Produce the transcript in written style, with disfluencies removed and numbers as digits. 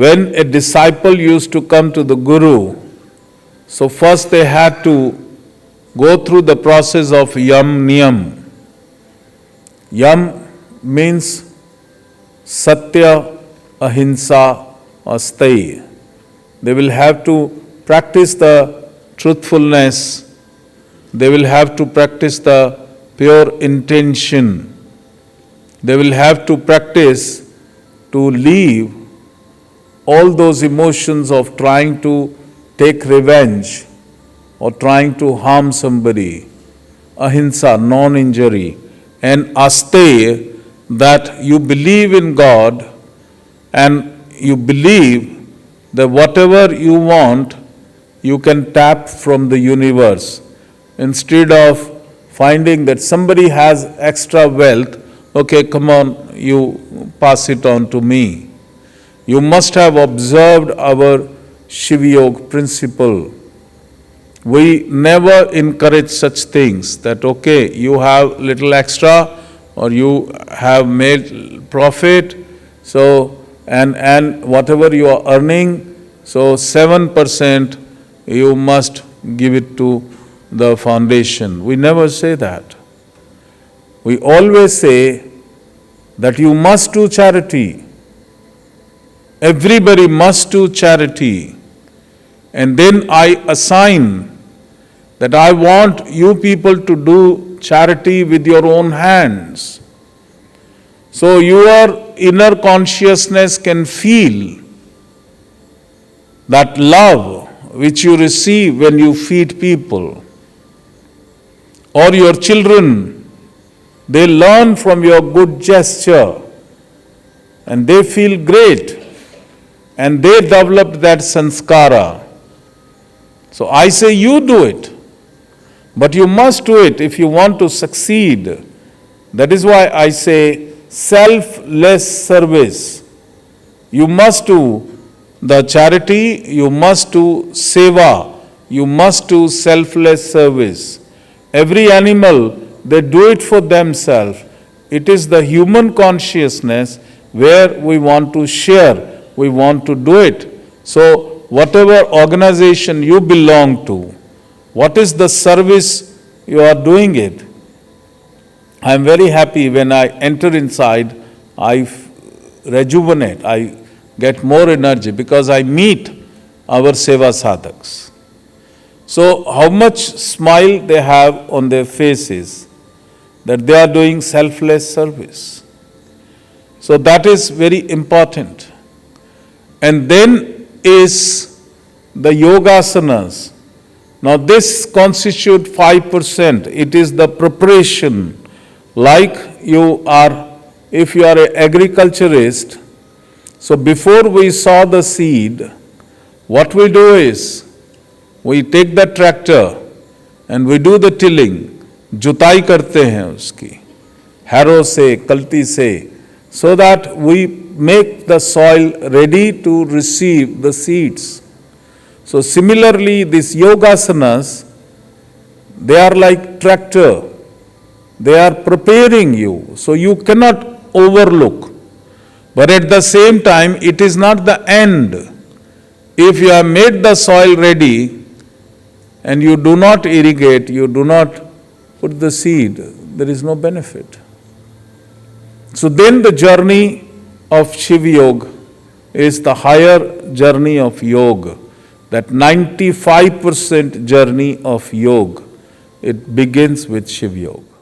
when a disciple used to come to the Guru, so first they had to go through the process of Yam Niyam. Yam means Satya, Ahimsa, or Steya. They will have to practice the truthfulness. They will have to practice the pure intention. They will have to practice to leave all those emotions of trying to take revenge or trying to harm somebody. Ahimsa, non-injury. And Asteya, that you believe in God and you believe that whatever you want, you can tap from the universe. Instead of finding that somebody has extra wealth, okay, come on, you pass it on to me. You must have observed our Shiva Yoga principle. We never encourage such things that, okay, you have little extra or you have made profit, so and whatever you are earning, so 7% you must give it to the foundation. We never say that. We always say that you must do charity. Everybody must do charity. And then I assign that I want you people to do charity with your own hands. So your inner consciousness can feel that love which you receive when you feed people. Or your children, they learn from your good gesture and they feel great and they develop that sanskara. So I say you do it, but you must do it if you want to succeed. That is why I say selfless service. You must do the charity, you must do seva, you must do selfless service. Every animal, they do it for themselves. It is the human consciousness where we want to share, we want to do it. So whatever organization you belong to, what is the service you are doing it? I am very happy when I enter inside, I rejuvenate, I get more energy because I meet our seva sadhaks. So how much smile they have on their faces, that they are doing selfless service. So that is very important. And then is the yogasanas. Now this constitutes 5%. It is the preparation. Like you are, if you are an agriculturist, so before we sow the seed, what we do is, we take the tractor and we do the tilling, जुताई करते हैं उसकी, harrow से, कल्टी से, so that we make the soil ready to receive the seeds. So similarly, these yogasanas, they are like tractor. They are preparing you, so you cannot overlook. But at the same time, it is not the end. If you have made the soil ready and you do not irrigate, you do not put the seed, there is no benefit. So then the journey of Shiva Yoga is the higher journey of yoga, that 95% journey of yoga. It begins with Shiva Yoga.